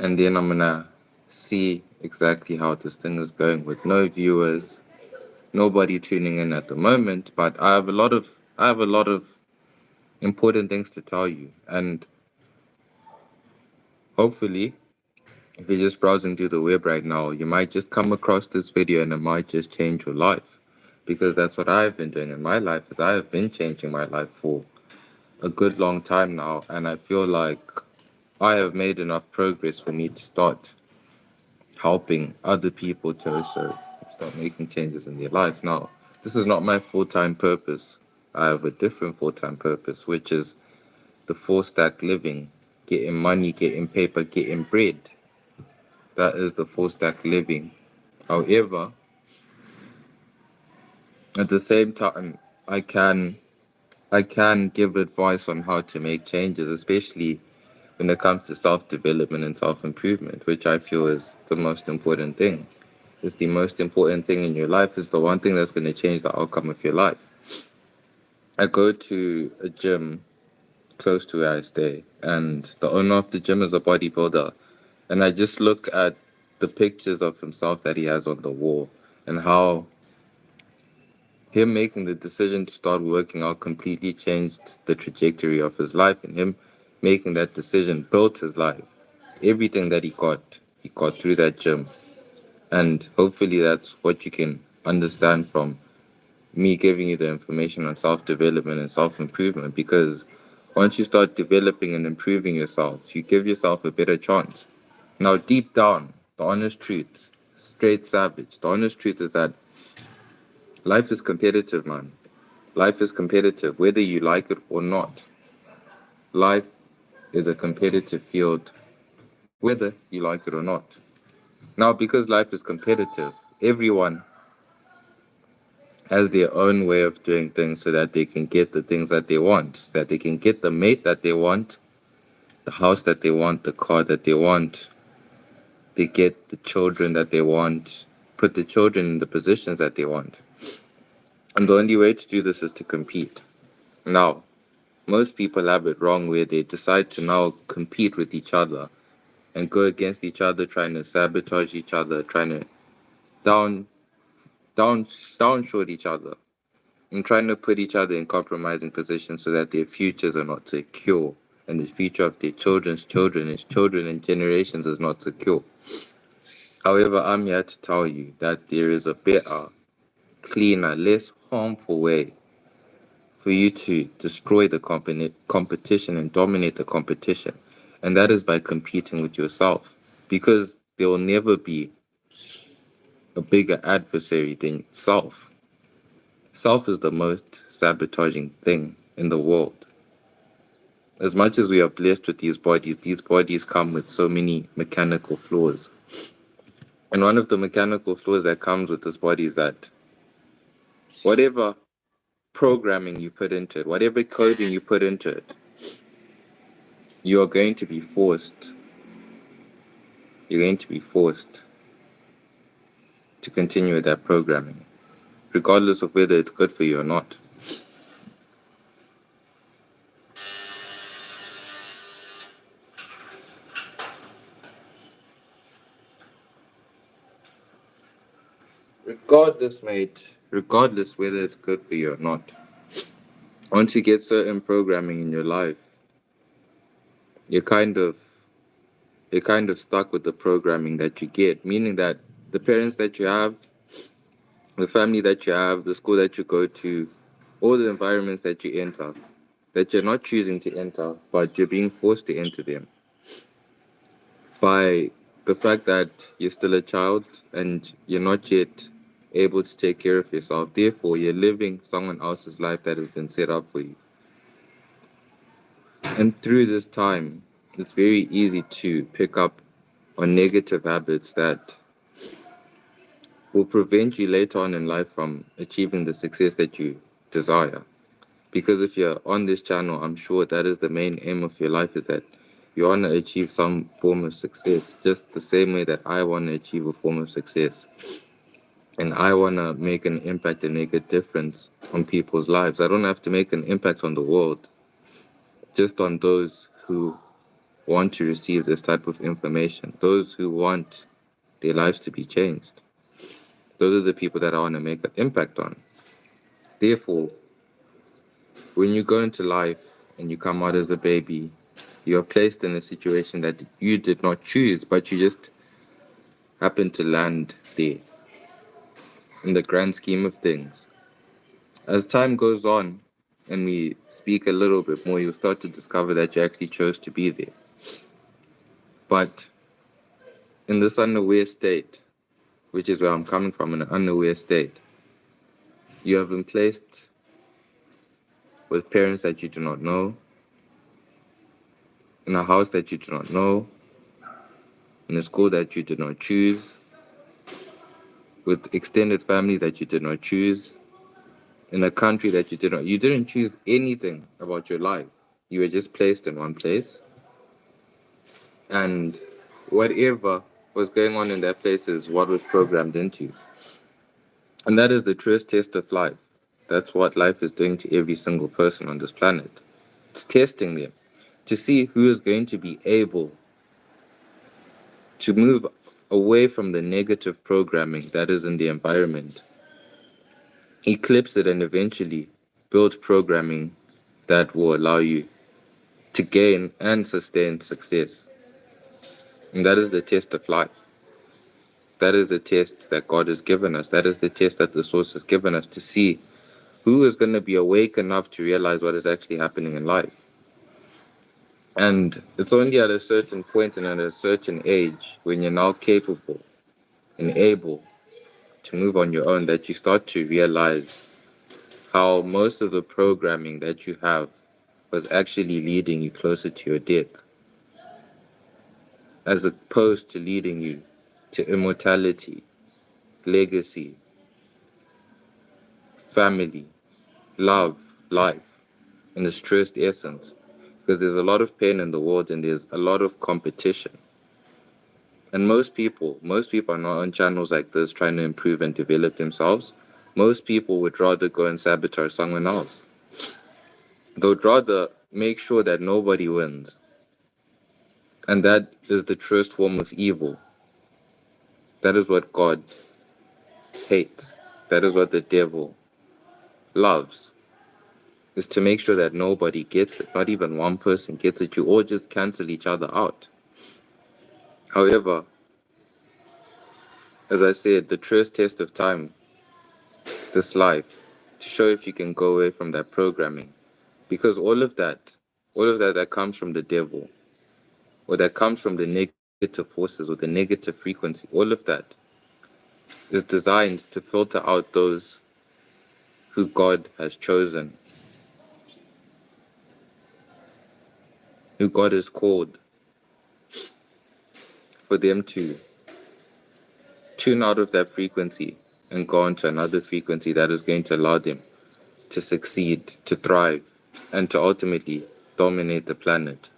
and then I'm gonna see exactly how this thing is going with no viewers, nobody tuning in at the moment. But I have a lot of important things to tell you, and hopefully, if you're just browsing through the web right now, you might just come across this video and it might just change your life. Because that's what I've been doing in my life, is I have been changing my life for a good long time now, and I feel like I have made enough progress for me to start helping other people to also start making changes in their life. Now, this is not my full-time purpose. I have a different full-time purpose, which is the four-stack living, getting money, getting paper, getting bread. That is the four-stack living. However, at the same time, I can I can give advice on how to make changes, especially when it comes to self-development and self-improvement, which I feel is the most important thing. It's the most important thing in your life. It's the one thing that's going to change the outcome of your life. I go to a gym close to where I stay, and the owner of the gym is a bodybuilder. And I just look at the pictures of himself that he has on the wall and how him making the decision to start working out completely changed the trajectory of his life, and him making that decision built his life. Everything that he got through that gym. And hopefully that's what you can understand from me giving you the information on self development and self improvement, because once you start developing and improving yourself, you give yourself a better chance. Now, deep down, the honest truth, straight savage, the honest truth is that life is competitive, man. Life is competitive, whether you like it or not. Life is a competitive field, whether you like it or not. Now, because life is competitive, everyone has their own way of doing things so that they can get the things that they want, so that they can get the mate that they want, the house that they want, the car that they want. They get the children that they want, put the children in the positions that they want. And the only way to do this is to compete. Now, most people have it wrong where they decide to now compete with each other and go against each other, trying to sabotage each other, trying to down, down, downshort each other, and trying to put each other in compromising positions so that their futures are not secure and the future of their children's children, his children and generations is not secure. However, I'm here to tell you that there is a better, cleaner, less harmful way for you to destroy the competition and dominate the competition. And that is by competing with yourself. Because there will never be a bigger adversary than self. Self is the most sabotaging thing in the world. As much as we are blessed with these bodies come with so many mechanical flaws. And one of the mechanical flaws that comes with this body is that whatever programming you put into it, whatever coding you put into it, you are going to be forced, you're going to be forced to continue with that programming, regardless of whether it's good for you or not. Regardless, mate, regardless whether it's good for you or not. Once you get certain programming in your life, you're kind of you're kind of stuck with the programming that you get, meaning that the parents that you have, the family that you have, the school that you go to, all the environments that you enter, that you're not choosing to enter, but you're being forced to enter them by the fact that you're still a child and you're not yet able to take care of yourself. Therefore, you're living someone else's life that has been set up for you. And through this time, it's very easy to pick up on negative habits that will prevent you later on in life from achieving the success that you desire. Because if you're on this channel, I'm sure that is the main aim of your life, is that you want to achieve some form of success, just the same way that I want to achieve a form of success. And I want to make an impact and make a difference on people's lives. I don't have to make an impact on the world, just on those who want to receive this type of information, those who want their lives to be changed. Those are the people that I want to make an impact on. Therefore, when you go into life and you come out as a baby, you are placed in a situation that you did not choose, but you just happen to land there in the grand scheme of things. As time goes on and we speak a little bit more, you'll start to discover that you actually chose to be there. But in this unaware state, which is where I'm coming from, in an unaware state, you have been placed with parents that you do not know, in a house that you do not know, in a school that you did not choose, with extended family that you did not choose, in a country that you didn't choose anything about your life. You were just placed in one place. And whatever was going on in that place is what was programmed into you. And that is the truest test of life. That's what life is doing to every single person on this planet. It's testing them to see who is going to be able to move away from the negative programming that is in the environment, eclipse it, and eventually build programming that will allow you to gain and sustain success. And that is the test of life. That is the test that God has given us. That is the test that the source has given us to see who is going to be awake enough to realize what is actually happening in life. And it's only at a certain point and at a certain age when you're now capable and able to move on your own that you start to realize how most of the programming that you have was actually leading you closer to your death, as opposed to leading you to immortality, legacy, family, love, life, in its truest essence. Because there's a lot of pain in the world and there's a lot of competition. And most people are not on channels like this trying to improve and develop themselves. Most people would rather go and sabotage someone else. They would rather make sure that nobody wins. And that is the truest form of evil. That is what God hates. That is what the devil loves. Is to make sure that nobody gets it. Not even one person gets it. You all just cancel each other out. However, as I said, the truest test of time, this life, to show if you can go away from that programming. Because all of that comes from the devil, or that comes from the negative forces or the negative frequency, all of that is designed to filter out those who God has chosen, who God has called, for them to tune out of that frequency and go into another frequency that is going to allow them to succeed, to thrive, and to ultimately dominate the planet.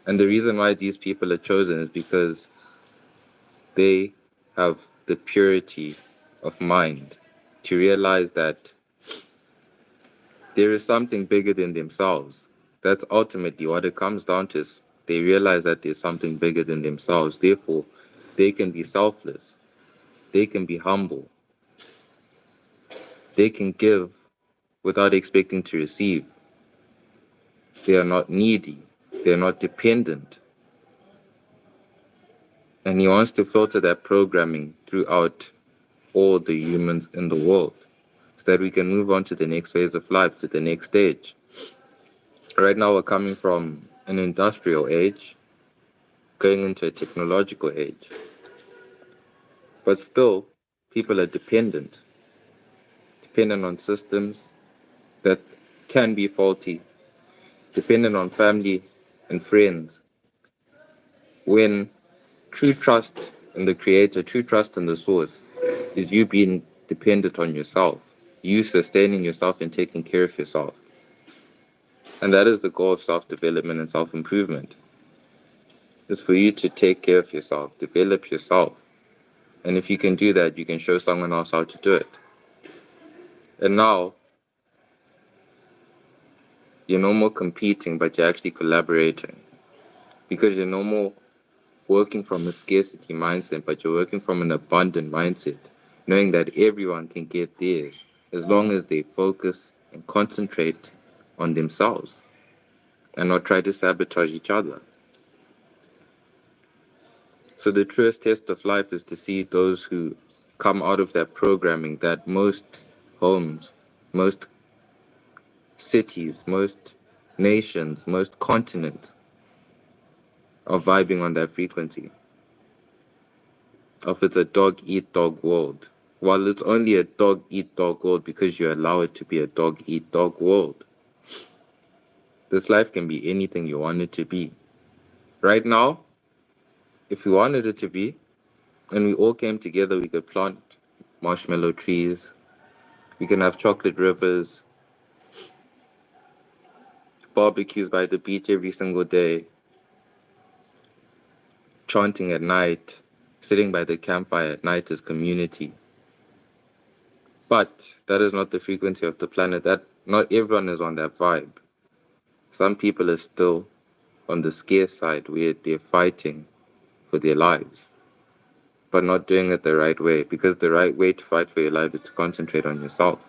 And the reason why these people are chosen is because they have the purity of mind to realize that there is something bigger than themselves. That's ultimately what it comes down to. Is they realize that there's something bigger than themselves. Therefore, they can be selfless. They can be humble. They can give without expecting to receive. They are not needy. They're not dependent. And he wants to filter that programming throughout all the humans in the world so that we can move on to the next phase of life, to the next stage. Right now, we're coming from an industrial age, going into a technological age. But still, people are dependent on systems that can be faulty, dependent on family and friends. When true trust in the creator, true trust in the source, is you being dependent on yourself, you sustaining yourself and taking care of yourself. And that is the goal of self-development and self-improvement. Is for you to take care of yourself, develop yourself. And if you can do that, you can show someone else how to do it. And now, you're no more competing, but you're actually collaborating. because you're no more working from a scarcity mindset, but you're working from an abundant mindset, knowing that everyone can get theirs as long as they focus and concentrate on themselves and not try to sabotage each other. So the truest test of life is to see those who come out of that programming that most homes, most cities, most nations, most continents are vibing on that frequency of it's a dog eat dog world. While it's only a dog eat dog world because you allow it to be a dog eat dog world, this life can be anything you want it to be. Right now, if we wanted it to be, and we all came together, we could plant marshmallow trees, we can have chocolate rivers, barbecues by the beach every single day, chanting at night, sitting by the campfire at night as community. But that is not the frequency of the planet. That not everyone is on that vibe. Some people are still on the scarce side where they're fighting for their lives, but not doing it the right way, because the right way to fight for your life is to concentrate on yourself.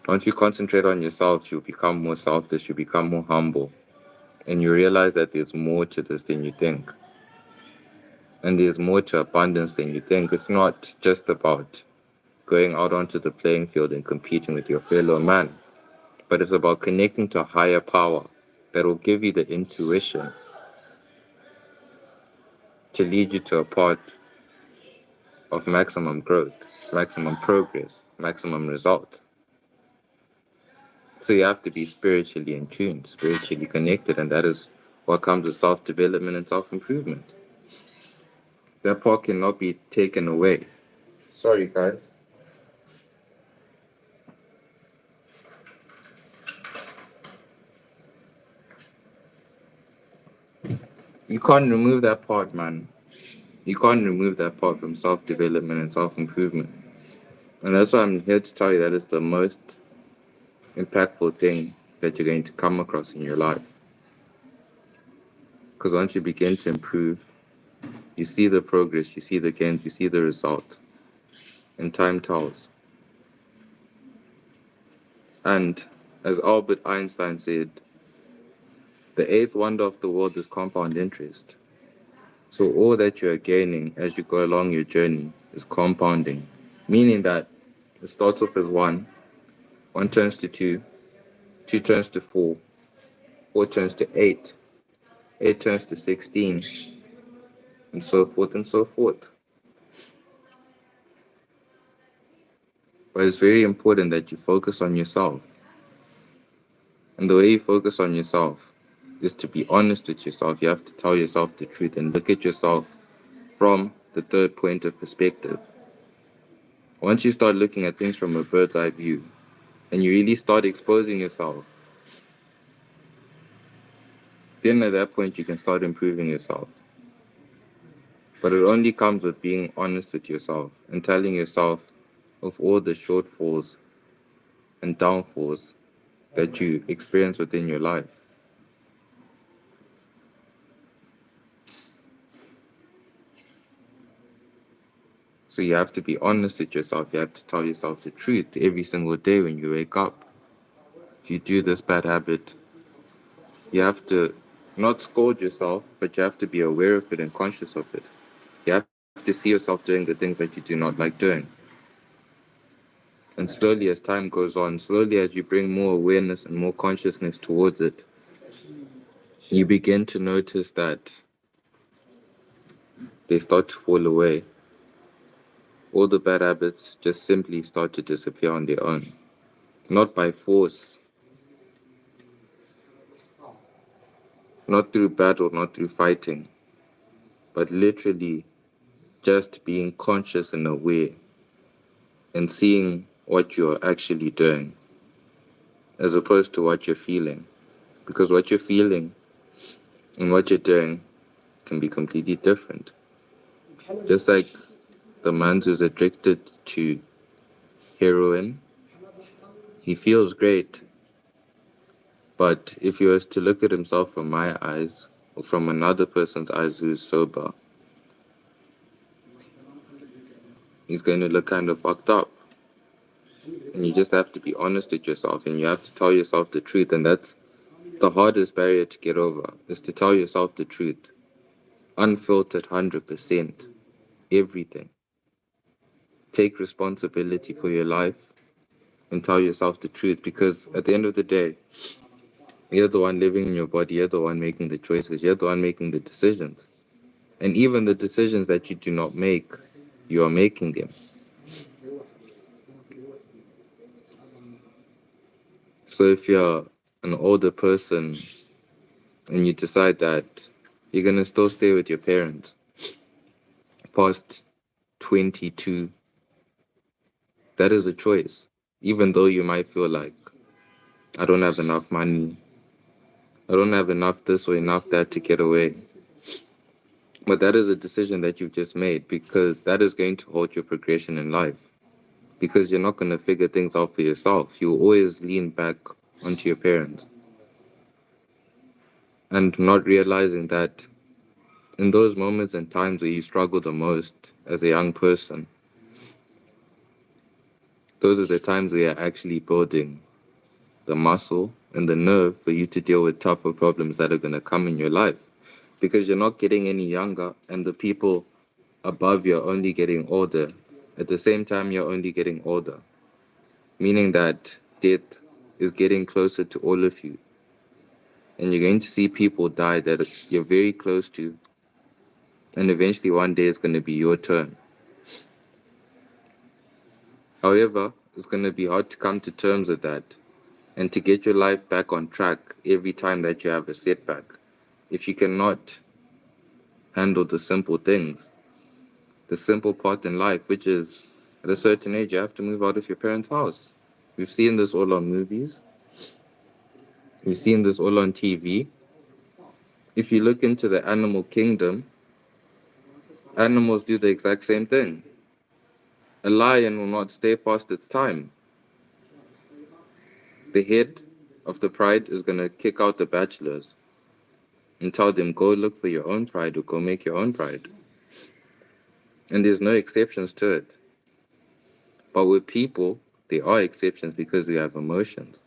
Once you concentrate on yourself, you become more selfless, you become more humble, and you realize that there's more to this than you think. And there's more to abundance than you think. It's not just about going out onto the playing field and competing with your fellow man, but it's about connecting to a higher power that will give you the intuition to lead you to a path of maximum growth, maximum progress, maximum result. So you have to be spiritually in tune, spiritually connected, and that is what comes with self-development and self-improvement. That part cannot be taken away. Sorry, guys. You can't remove that part, man. You can't remove that part from self-development and self-improvement. And that's why I'm here to tell you that it's the most impactful thing that you're going to come across in your life. Because once you begin to improve, you see the progress, you see the gains, you see the results, and time tells. And as Albert Einstein said, the eighth wonder of the world is compound interest. So all that you are gaining as you go along your journey is compounding, meaning that it starts off as one turns to two turns to four turns to eight turns to 16, and so forth and so forth. But it's very important that you focus on yourself. And the way you focus on yourself is to be honest with yourself. You have to tell yourself the truth and look at yourself from the third point of perspective. Once you start looking at things from a bird's eye view and you really start exposing yourself, then at that point you can start improving yourself. But it only comes with being honest with yourself and telling yourself of all the shortfalls and downfalls that you experience within your life. So you have to be honest with yourself. You have to tell yourself the truth every single day when you wake up. If you do this bad habit, you have to not scold yourself, but you have to be aware of it and conscious of it. You have to see yourself doing the things that you do not like doing. And slowly as time goes on, slowly as you bring more awareness and more consciousness towards it, you begin to notice that they start to fall away. All the bad habits just simply start to disappear on their own. Not by force, not through battle, not through fighting, but literally just being conscious and aware and seeing what you're actually doing as opposed to what you're feeling. Because what you're feeling and what you're doing can be completely different. Just like the man who's addicted to heroin, he feels great. But if he was to look at himself from my eyes or from another person's eyes who's sober, he's going to look kind of fucked up. And you just have to be honest with yourself, and you have to tell yourself the truth. And that's the hardest barrier to get over, is to tell yourself the truth. Unfiltered 100%. Everything. Take responsibility for your life and tell yourself the truth, because at the end of the day, you're the one living in your body, you're the one making the choices, you're the one making the decisions. And even the decisions that you do not make, you are making them. So if you're an older person and you decide that you're going to still stay with your parents past 22, that is a choice. Even though you might feel like, I don't have enough money, I don't have enough this or enough that to get away. But that is a decision that you've just made, because that is going to hold your progression in life. Because you're not going to figure things out for yourself. You'll always lean back onto your parents. And not realizing that in those moments and times where you struggle the most as a young person, those are the times where you're actually building the muscle and the nerve for you to deal with tougher problems that are going to come in your life. Because you're not getting any younger, and the people above you are only getting older. At the same time, you're only getting older, meaning that death is getting closer to all of you. And you're going to see people die that you're very close to, and eventually one day it's going to be your turn. However, it's going to be hard to come to terms with that and to get your life back on track every time that you have a setback. If you cannot handle the simple things, the simple part in life, which is at a certain age, you have to move out of your parents' house. We've seen this all on movies. We've seen this all on TV. If you look into the animal kingdom, animals do the exact same thing. A lion will not stay past its time. The head of the pride is going to kick out the bachelors and tell them, go look for your own pride or go make your own pride. And there's no exceptions to it. But with people, there are exceptions because we have emotions.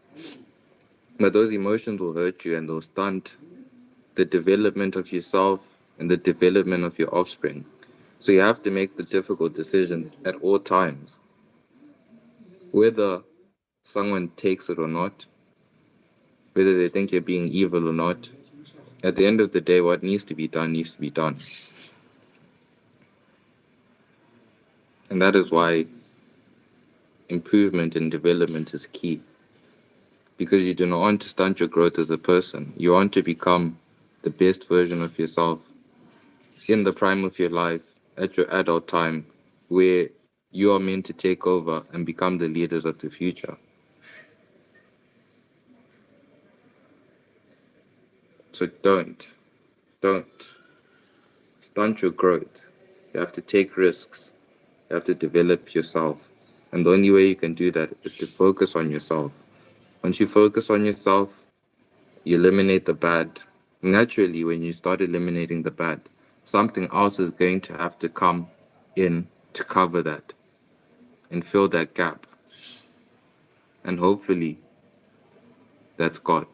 But those emotions will hurt you and they'll stunt the development of yourself and the development of your offspring. So you have to make the difficult decisions at all times. Whether someone takes it or not, whether they think you're being evil or not, at the end of the day, what needs to be done needs to be done. And that is why improvement and development is key. Because you do not want to stunt your growth as a person. You want to become the best version of yourself in the prime of your life, at your adult time, where you are meant to take over and become the leaders of the future. So don't stunt your growth. You have to take risks. You have to develop yourself. And the only way you can do that is to focus on yourself. Once you focus on yourself, you eliminate the bad. Naturally, when you start eliminating the bad, something else is going to have to come in to cover that and fill that gap. And hopefully, that's God.